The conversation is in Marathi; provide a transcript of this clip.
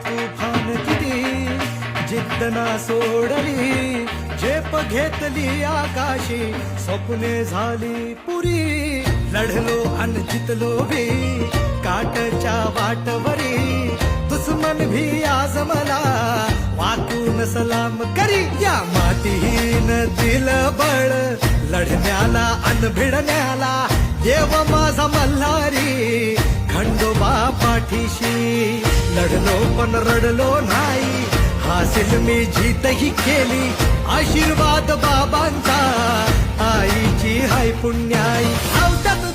तुफान किती जिद्द ना सोडली झेप घेतली आकाशी स्वप्ने झाली पुरी लढलो अन जितलो भी काटच्या वाटवरी दुश्मन भी आज मला वाकून सलाम करी या मातीहीन दिल बळ लढण्याला अन भिडण्याला देव माझा मल्हारी खंडोबा पाठीशी लढलो पण रडलो नाही हासिल मी जीतही केली आशीर्वाद बाबांचा आईची हाय पुण्याई आवतात